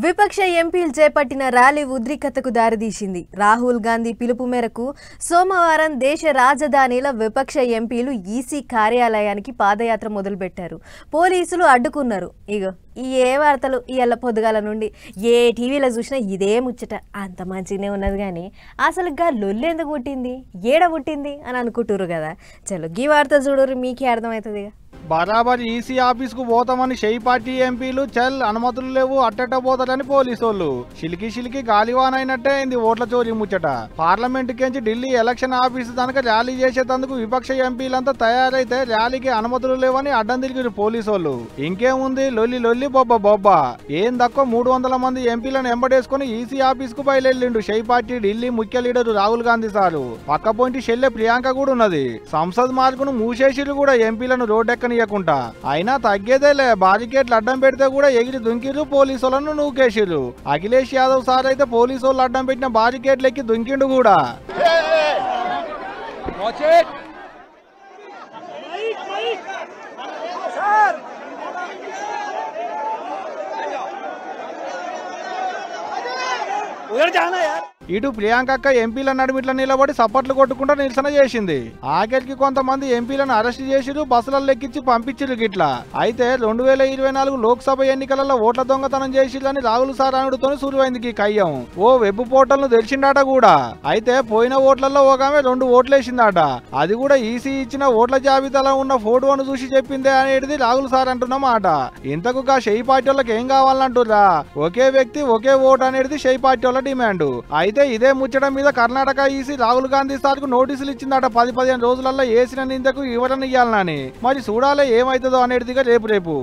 విపక్ష ఎంపీలు చేపట్టిన ర్యాలీ ఉద్రిక్తతకు దారితీసింది. రాహుల్ గాంధీ పిలుపు మేరకు సోమవారం దేశ రాజధానిలో విపక్ష ఎంపీలు ఈసీ కార్యాలయానికి పాదయాత్ర మొదలుపెట్టారు. పోలీసులు అడ్డుకున్నారు. ఇగో ఈ ఏ వార్తలు ఇవాళ పొద్దుగాల నుండి ఏ టీవీలో చూసినా ఇదే ముచ్చట. అంత మంచిగానే ఉన్నది కానీ అసలు గా లొల్లి ఎందుకు పుట్టింది, ఏడ పుట్టింది అని అనుకుంటుర్రు కదా. చలో గీ వార్త చూడరు, మీకే అర్థమవుతుంది. బరాబర్ ఈసీ ఆఫీస్ కు పోతామని షెయి పార్టీ ఎంపీలు చల్ అనుమతులు లేవు అట్టెట్ట పోతారని పోలీసోళ్ళు చిలికి గాలివానైనట్టే అయింది ఓట్ల చోరీ ముచ్చట. పార్లమెంట్ కెంచి ఢిల్లీ ఎలక్షన్ ఆఫీసు తనక ర్యాలీ చేసేందుకు విపక్ష ఎంపీలంతా తయారైతే ర్యాలీకి అనుమతులు లేవని అడ్డం తిరిగిరు పోలీసోళ్ళు. ఇంకేముంది లొల్లి బొబ్బ ఏం తక్కువ 300 మంది ఎంపీలను ఎంబడేసుకుని ఈసీ ఆఫీస్ కు బయలుదేరిండు షెయి పార్టీ ఢిల్లీ ముఖ్య లీడరు రాహుల్ గాంధీ సారు. పక్క పోయింటి షెల్లె ప్రియాంక కూడా ఉన్నది. సంసద్ మార్గును మూసేసిరు కూడా ఎంపీలను రోడ్డెక్కని అయినా తగ్గేదేలే. బారికేట్లు అడ్డం పెడితే కూడా ఎగిరి దుంకిరు, పోలీసులను నూకేసిరు. అఖిలేష్ యాదవ్ సార్ అయితే పోలీసు అడ్డం పెట్టిన బారికేట్లు ఎక్కి దుంకిండు కూడా. ఇటు ప్రియాంకక్క ఎంపీల నడుమిట్ల నిలబడి సప్పట్లు కొట్టుకుంటూ నిరసన చేసింది. ఆఖరికి కొంతమంది ఎంపీలను అరెస్ట్ చేసిరు, బస్సులలో ఎక్కించి పంపించిరు గిట్లా. అయితే 2024 లోక్సభ ఎన్నికలలో ఓట్ల దొంగతనం చేసిరని రాహుల్ సార్ అనుడితో సురువైంది కయ్యం. ఓ వెబ్ పోర్టల్ ను తెరిచిండట కూడా. అయితే పోయిన ఓట్లలో ఒక ఆమె 2 ఓట్లేసిందట. అది కూడా ఈసీ ఇచ్చిన ఓట్ల జాబితాలో ఉన్న ఫోటోను చూసి చెప్పిందే అనేది రాహుల్ సార్ అంటున్న మాట. ఇంతకు షెయి పార్టీ వాళ్ళకి ఏం కావాలంటుర్రా? ఒకే వ్యక్తి ఒకే ఓటు అనేది షెయి పార్టీ వాళ్ళ డిమాండ్. అయితే ఇదే ముచ్చడం మీద కర్ణాటక ఈసీ రాహుల్ గాంధీ సార్ కు నోటీసులు ఇచ్చిందట. 10-15 రోజులలో వేసిన నిందకు వివరణ ఇవ్వాలని. మరి చూడాలే ఏమైతుందో అనేటిదిగా రేపు